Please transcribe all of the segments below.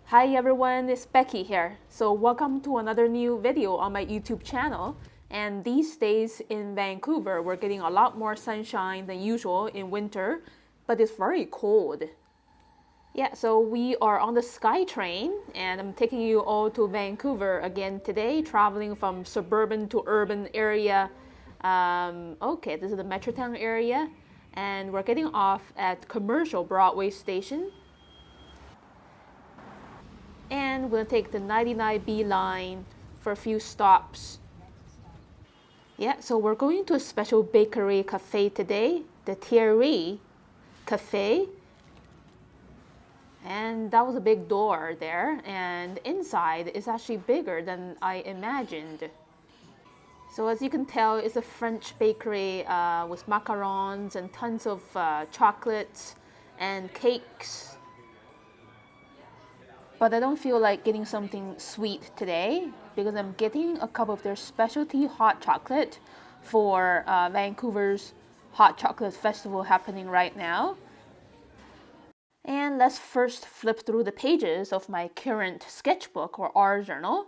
Hi everyone, it's Becky here. So welcome to another new video on my YouTube channel. And these days in Vancouver, we're getting a lot more sunshine than usual in winter, but it's very cold. Yeah, so we are on the SkyTrain and I'm taking you all to Vancouver again today, traveling from suburban to urban area. Okay, this is the Metrotown area and we're getting off at Commercial Broadway Station. And we'll take the 99B line for a few stops. Yeah, so we're going to a special bakery cafe today, the Thierry Cafe. And that was a big door there, and inside is actually bigger than I imagined. So as you can tell, it's a French bakery with macarons and tons of chocolates and cakes. But I don't feel like getting something sweet today because I'm getting a cup of their specialty hot chocolate for Vancouver's Hot Chocolate Festival happening right now. And let's first flip through the pages of my current sketchbook or art journal.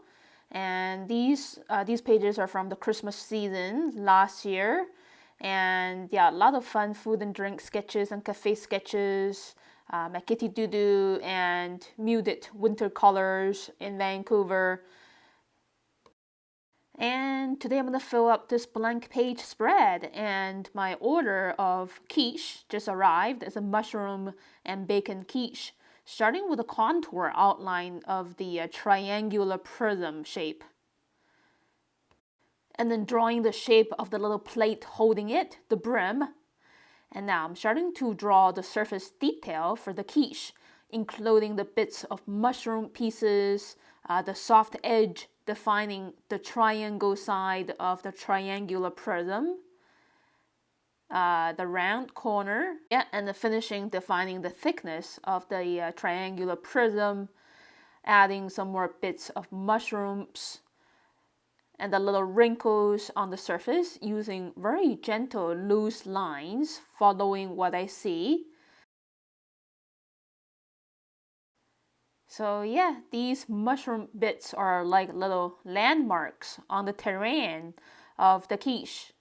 And these pages are from the Christmas season last year. And yeah, a lot of fun food and drink sketches and cafe sketches. My kitty doo-doo and muted winter colors in Vancouver. And today I'm going to fill up this blank page spread, and my order of quiche just arrived as a mushroom and bacon quiche, starting with a contour outline of the triangular prism shape. And then drawing the shape of the little plate holding it, the brim. And now I'm starting to draw the surface detail for the quiche, including the bits of mushroom pieces, the soft edge defining the triangle side of the triangular prism, the round corner, yeah, and the finishing defining the thickness of the triangular prism, adding some more bits of mushrooms, and the little wrinkles on the surface using very gentle loose lines following what I see. So yeah, these mushroom bits are like little landmarks on the terrain of the quiche.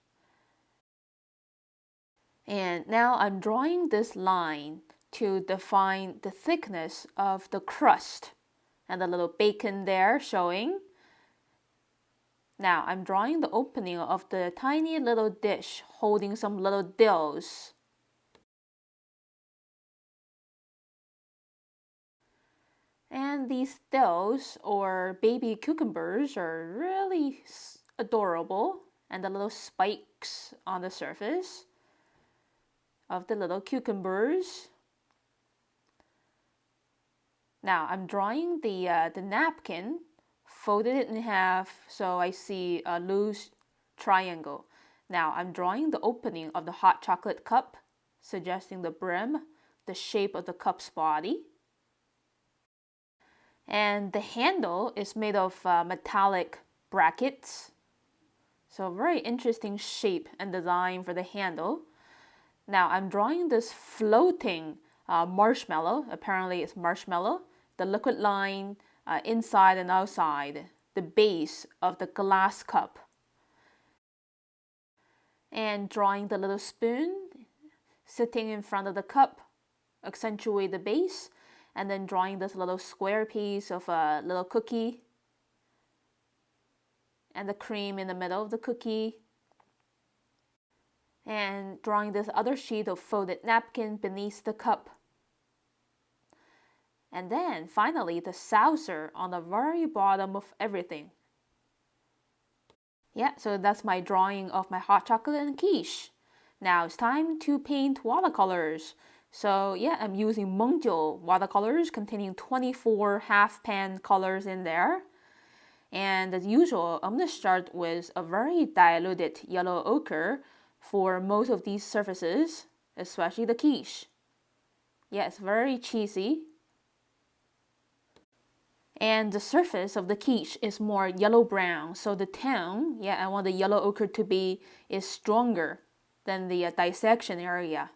And now I'm drawing this line to define the thickness of the crust and the little bacon there showing. Now I'm drawing the opening of the tiny little dish holding some little dills. And these dills or baby cucumbers are really adorable, and the little spikes on the surface of the little cucumbers. Now I'm drawing the napkin, folded it in half so I see a loose triangle. Now I'm drawing the opening of the hot chocolate cup, suggesting the brim, the shape of the cup's body. And the handle is made of metallic brackets. So very interesting shape and design for the handle. Now I'm drawing this floating marshmallow. Apparently it's marshmallow. The liquid line inside and outside the base of the glass cup. And drawing the little spoon sitting in front of the cup, accentuate the base. And then drawing this little square piece of a little cookie. And the cream in the middle of the cookie. And drawing this other sheet of folded napkin beneath the cup. And then finally the saucer on the very bottom of everything. Yeah, so that's my drawing of my hot chocolate and quiche. Now it's time to paint watercolors. So yeah, I'm using Mungyo watercolors containing 24 half pan colors in there. And as usual, I'm going to start with a very diluted yellow ochre for most of these surfaces, especially the quiche. Yeah, it's very cheesy. And the surface of the quiche is more yellow-brown, so the tone, yeah, I want the yellow ochre to be is stronger than the dissection area.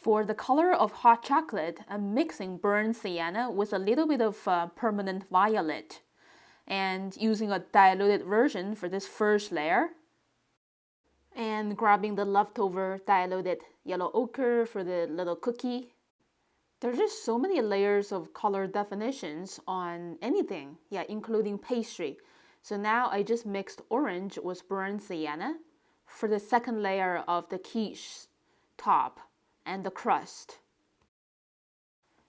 For the color of hot chocolate, I'm mixing burnt sienna with a little bit of permanent violet and using a diluted version for this first layer, and grabbing the leftover diluted yellow ochre for the little cookie. There's just so many layers of color definitions on anything, yeah, including pastry. So now I just mixed orange with burnt sienna for the second layer of the quiche top and the crust.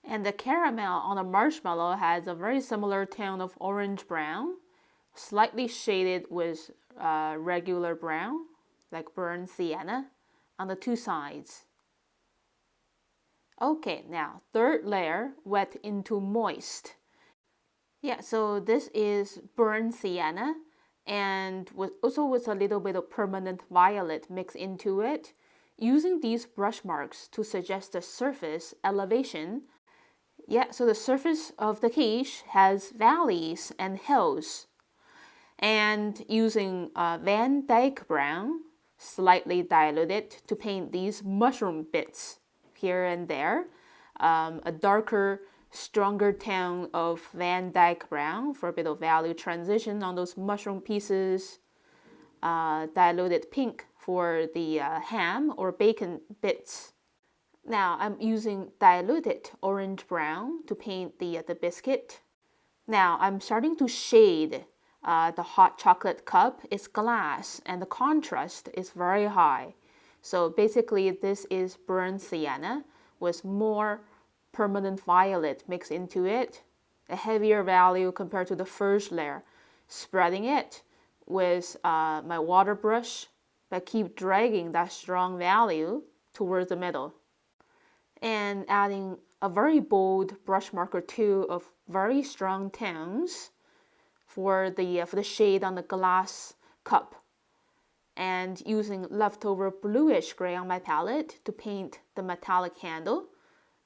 And the caramel on the marshmallow has a very similar tone of orange brown, slightly shaded with regular brown, like burnt sienna, on the two sides. Okay, now third layer, wet into moist. Yeah, so this is burnt sienna and also with a little bit of permanent violet mixed into it, using these brush marks to suggest the surface elevation. Yeah, so the surface of the quiche has valleys and hills. And using Van Dyke brown, slightly diluted, to paint these mushroom bits here and there. A darker, stronger tone of Van Dyke brown for a bit of value transition on those mushroom pieces. Diluted pink for the ham or bacon bits. Now I'm using diluted orange brown to paint the biscuit. Now I'm starting to shade the hot chocolate cup. It's glass and the contrast is very high. So basically this is burnt sienna with more permanent violet mixed into it, a heavier value compared to the first layer. Spreading it with my water brush, but keep dragging that strong value towards the middle. And adding a very bold brush mark or two of very strong tones for the shade on the glass cup, and using leftover bluish gray on my palette to paint the metallic handle,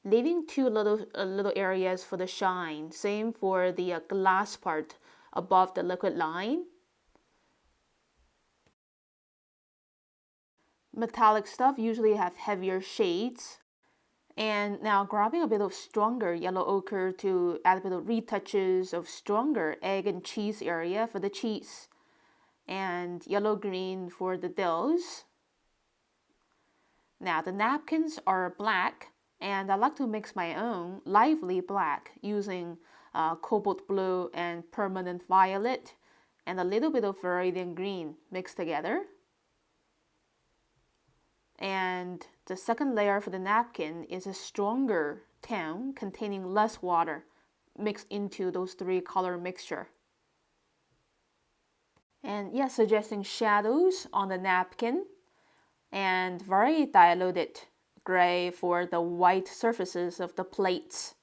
leaving two little areas for the shine. Same for the glass part above the liquid line. Metallic stuff usually have heavier shades. And now grabbing a bit of stronger yellow ochre to add a bit of retouches of stronger egg and cheese area for the cheese. And yellow-green for the dills. Now the napkins are black, and I like to mix my own lively black using cobalt blue and permanent violet and a little bit of viridian green mixed together. And the second layer for the napkin is a stronger tone containing less water mixed into those three color mixture. And yeah, suggesting shadows on the napkin and very diluted gray for the white surfaces of the plates.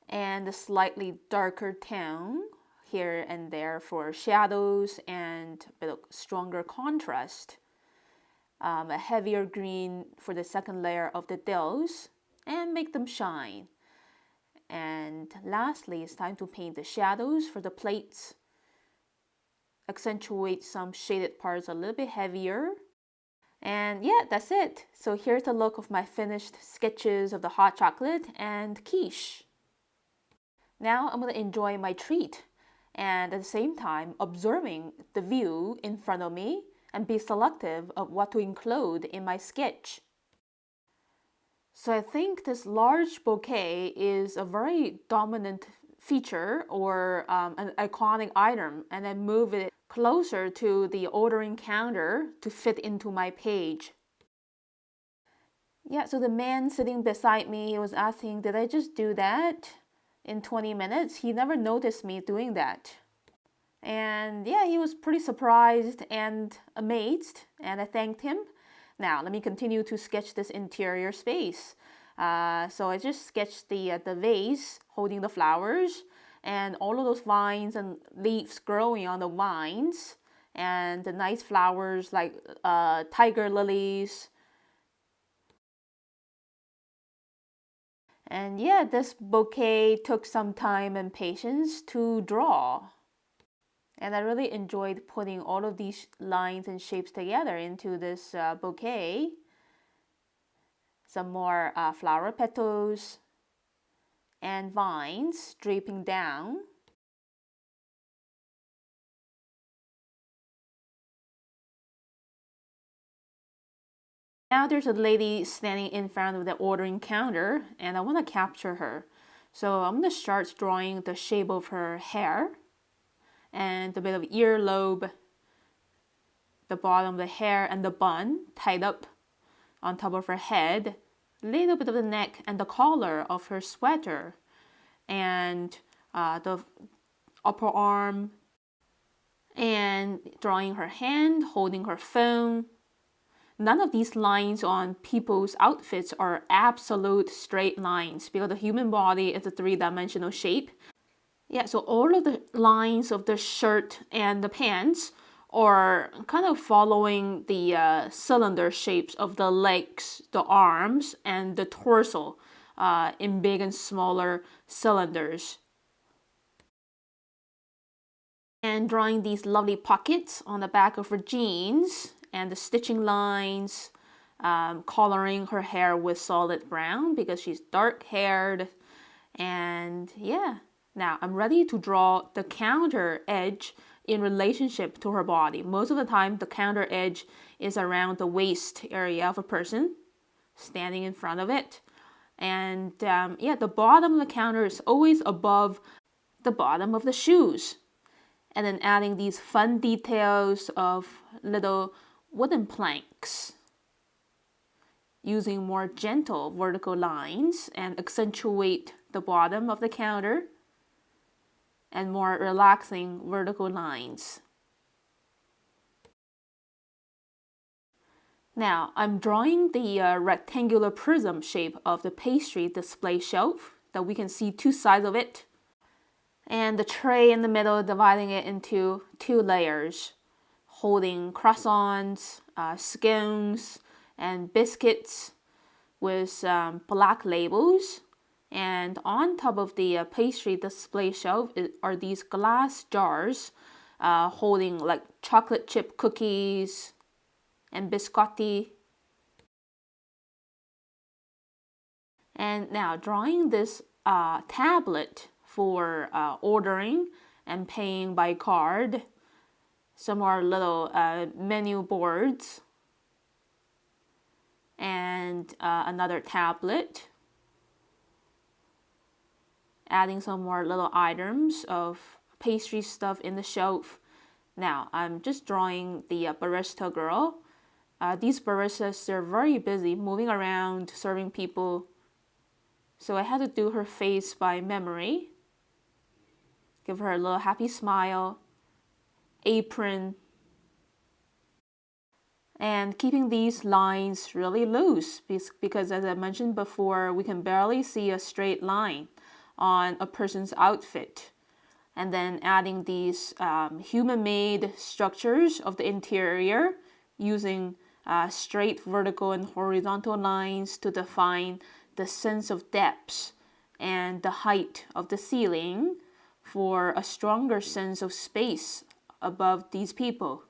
And a slightly darker tone here and there for shadows and a bit of stronger contrast. A heavier green for the second layer of the dills and make them shine. And lastly, it's time to paint the shadows for the plates. Accentuate some shaded parts a little bit heavier. And yeah, that's it. So here's the look of my finished sketches of the hot chocolate and quiche. Now I'm going to enjoy my treat and at the same time observing the view in front of me and be selective of what to include in my sketch. So I think this large bouquet is a very dominant feature or an iconic item, and I move it closer to the ordering counter to fit into my page. Yeah, so the man sitting beside me, he was asking, did I just do that in 20 minutes? He never noticed me doing that. And yeah, he was pretty surprised and amazed, and I thanked him. Now, let me continue to sketch this interior space. So I just sketched the vase holding the flowers and all of those vines and leaves growing on the vines and the nice flowers like tiger lilies. And yeah, this bouquet took some time and patience to draw. And I really enjoyed putting all of these lines and shapes together into this bouquet. some more flower petals and vines draping down. Now there's a lady standing in front of the ordering counter and I want to capture her. So I'm going to start drawing the shape of her hair and a bit of earlobe, the bottom of the hair and the bun tied up on top of her head, a little bit of the neck and the collar of her sweater, and the upper arm, and drawing her hand, holding her phone. None of these lines on people's outfits are absolute straight lines because the human body is a three-dimensional shape. Yeah, so all of the lines of the shirt and the pants are kind of following the cylinder shapes of the legs, the arms, and the torso in big and smaller cylinders. And drawing these lovely pockets on the back of her jeans and the stitching lines, coloring her hair with solid brown because she's dark-haired. And yeah, now I'm ready to draw the counter edge in relationship to her body. Most of the time, the counter edge is around the waist area of a person standing in front of it. And yeah, the bottom of the counter is always above the bottom of the shoes. And then adding these fun details of little wooden planks, using more gentle vertical lines and accentuate the bottom of the counter, and more relaxing vertical lines. Now I'm drawing the rectangular prism shape of the pastry display shelf that we can see two sides of it, and the tray in the middle, dividing it into two layers, holding croissants, scones, and biscuits with black labels. And on top of the pastry display shelf are these glass jars holding like chocolate chip cookies and biscotti. And now drawing this tablet for ordering and paying by card. Some more little menu boards and another tablet. Adding some more little items of pastry stuff in the shelf. Now I'm just drawing the barista girl. These baristas, they're very busy moving around, serving people. So I had to do her face by memory. Give her a little happy smile, apron, and keeping these lines really loose because as I mentioned before, we can barely see a straight line on a person's outfit. And then adding these human-made structures of the interior using straight vertical and horizontal lines to define the sense of depth and the height of the ceiling for a stronger sense of space above these people.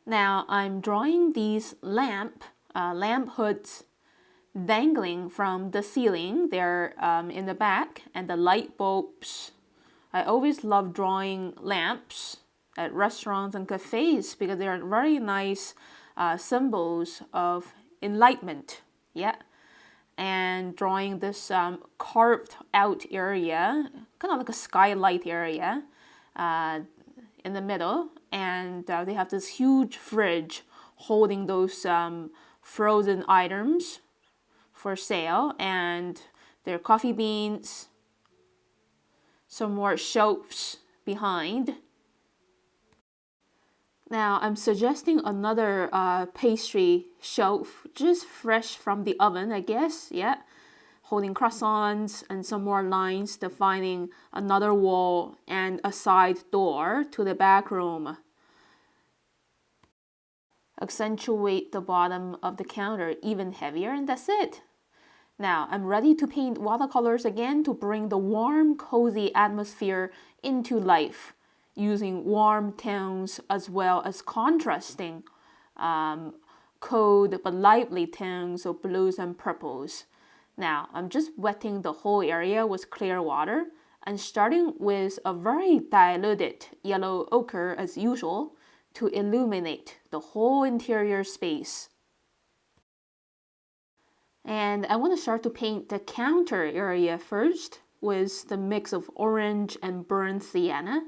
Now I'm drawing these lamp hoods dangling from the ceiling. They're in the back, and the light bulbs. I always love drawing lamps at restaurants and cafes because they are very nice symbols of enlightenment. Yeah. And drawing this carved out area, kind of like a skylight area in the middle. And they have this huge fridge holding those frozen items for sale, and their coffee beans, some more shelves behind. Now I'm suggesting another pastry shelf, just fresh from the oven, I guess, yeah. Holding croissants and some more lines defining another wall and a side door to the back room. Accentuate the bottom of the counter even heavier, and that's it. Now I'm ready to paint watercolors again to bring the warm, cozy atmosphere into life. using warm tones as well as contrasting cold but lively tones of blues and purples. Now, I'm just wetting the whole area with clear water and starting with a very diluted yellow ochre as usual to illuminate the whole interior space. And I want to start to paint the counter area first with the mix of orange and burnt sienna.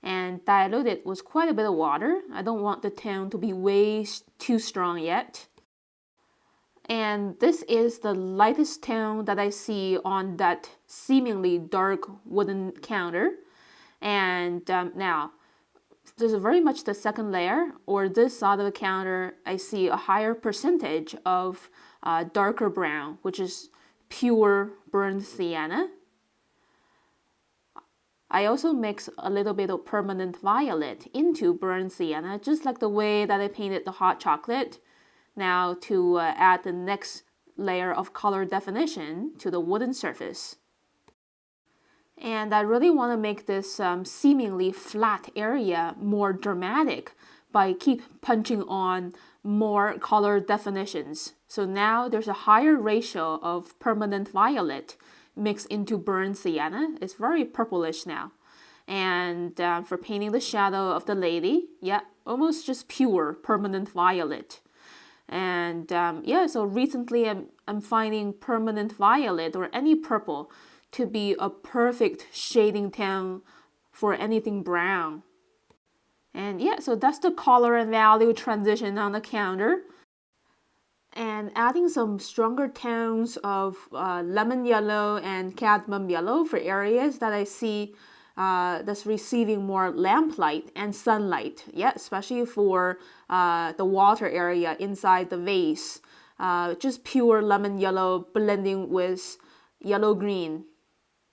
And dilute it with quite a bit of water. I don't want the tone to be way too strong yet. And this is the lightest tone that I see on that seemingly dark wooden counter. And now, this is very much the second layer, or this side of the counter, I see a higher percentage of darker brown, which is pure burnt sienna. I also mix a little bit of permanent violet into burnt sienna, just like the way that I painted the hot chocolate. Now to add the next layer of color definition to the wooden surface. And I really want to make this seemingly flat area more dramatic by keep punching on more color definitions. So now there's a higher ratio of permanent violet mixed into burnt sienna. It's very purplish now. And for painting the shadow of the lady, yeah, almost just pure permanent violet. And yeah, so recently I'm finding permanent violet or any purple to be a perfect shading tone for anything brown. And yeah, so that's the color and value transition on the counter. And adding some stronger tones of lemon yellow and cadmium yellow for areas that I see that's receiving more lamplight and sunlight. Yeah, especially for the water area inside the vase. Just pure lemon yellow blending with yellow green.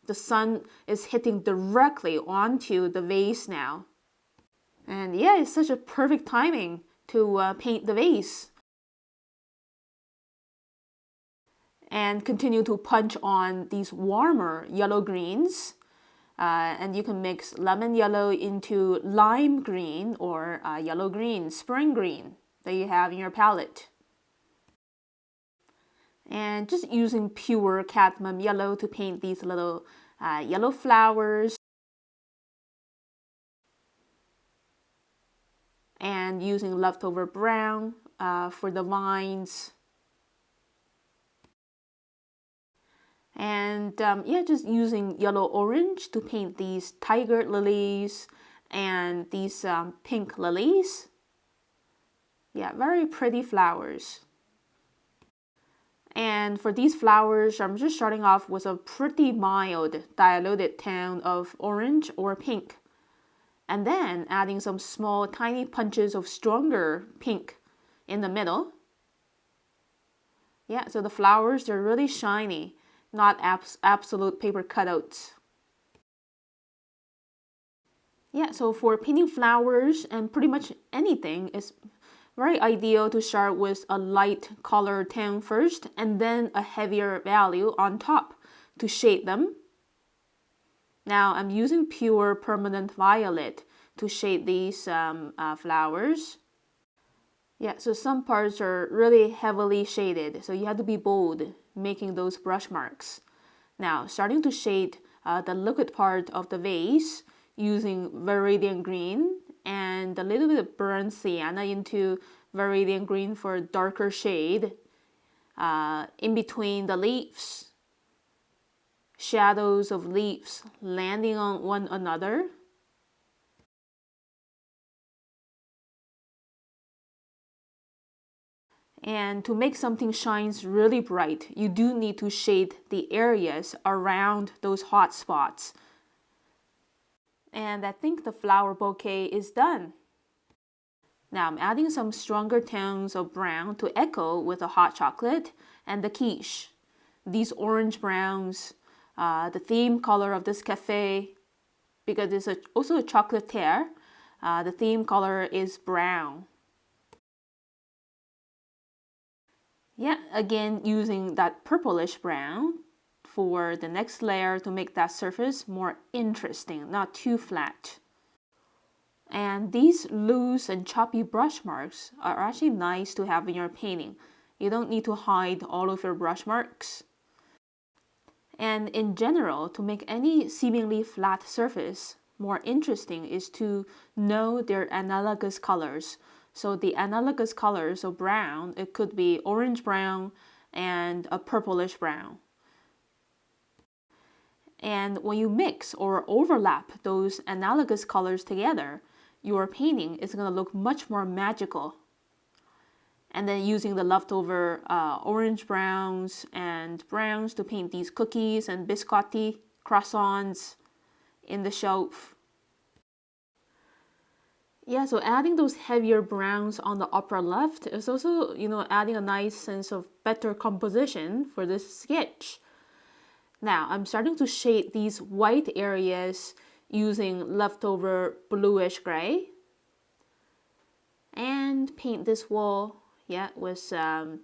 The sun is hitting directly onto the vase now. And yeah, it's such a perfect timing to paint the vase. And continue to punch on these warmer yellow greens. And you can mix lemon yellow into lime green or yellow green, spring green that you have in your palette. And just using pure cadmium yellow to paint these little yellow flowers. And using leftover brown for the vines. And yeah, just using yellow orange to paint these tiger lilies and these pink lilies. Yeah, very pretty flowers. And for these flowers, I'm just starting off with a pretty mild diluted tone of orange or pink. And then adding some small tiny punches of stronger pink in the middle. Yeah, so the flowers, they're really shiny. Not absolute paper cutouts. Yeah, so for painting flowers and pretty much anything, it's very ideal to start with a light color tone first and then a heavier value on top to shade them. Now I'm using pure permanent violet to shade these flowers. Yeah, so some parts are really heavily shaded, so you have to be bold making those brush marks. Now, starting to shade the liquid part of the vase using Viridian green and a little bit of burnt sienna into Viridian green for a darker shade in between the leaves. Shadows of leaves landing on one another. And to make something shines really bright, you do need to shade the areas around those hot spots. And I think the flower bouquet is done. Now I'm adding some stronger tones of brown to echo with the hot chocolate and the quiche. These orange browns, the theme color of this cafe, because it's also a chocolatier, the theme color is brown. Yeah, again using that purplish brown for the next layer to make that surface more interesting, not too flat. And these loose and choppy brush marks are actually nice to have in your painting. You don't need to hide all of your brush marks. And in general, to make any seemingly flat surface more interesting is to know their analogous colors. So the analogous colors of brown, it could be orange brown and a purplish brown. And when you mix or overlap those analogous colors together, your painting is going to look much more magical. And then using the leftover orange browns and browns to paint these cookies and biscotti, croissants in the shelf. Yeah, so adding those heavier browns on the upper left is also, adding a nice sense of better composition for this sketch. Now, I'm starting to shade these white areas using leftover bluish gray. And paint this wall, with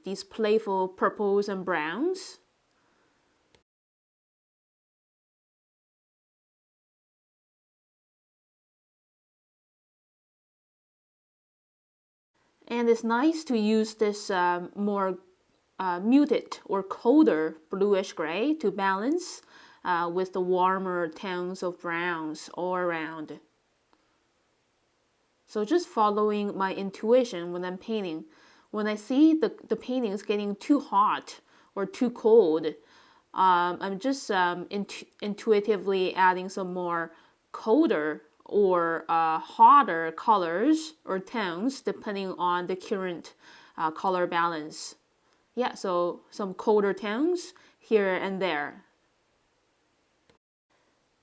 these playful purples and browns. And it's nice to use this more muted or colder bluish gray to balance with the warmer tones of browns all around. So just following my intuition when I'm painting. When I see the painting is getting too hot or too cold, I'm just intuitively adding some more colder or hotter colors or tones depending on the current color balance. Yeah, so some colder tones here and there.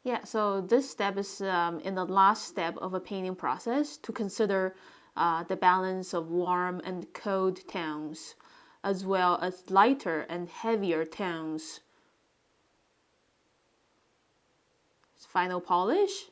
Yeah, so this step is in the last step of a painting process to consider the balance of warm and cold tones, as well as lighter and heavier tones. Final polish.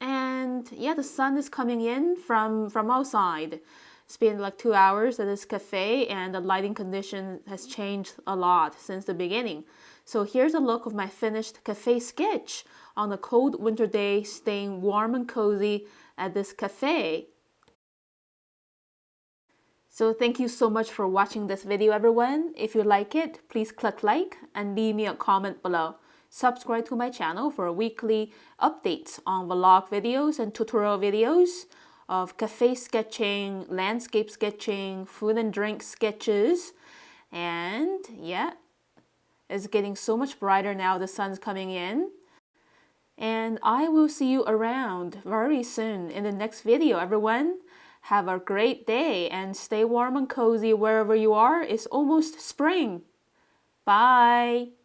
And yeah, the sun is coming in from outside. It's been like 2 hours at this cafe and the lighting condition has changed a lot since the beginning. So here's a look of my finished cafe sketch on a cold winter day, staying warm and cozy at this cafe. So thank you so much for watching this video, everyone. If you like it, please click like and leave me a comment below. Subscribe to my channel for weekly updates on vlog videos and tutorial videos of cafe sketching, landscape sketching, food and drink sketches. And yeah, it's getting so much brighter now, the sun's coming in. And I will see you around very soon in the next video, everyone. Have a great day and stay warm and cozy wherever you are. It's almost spring. Bye.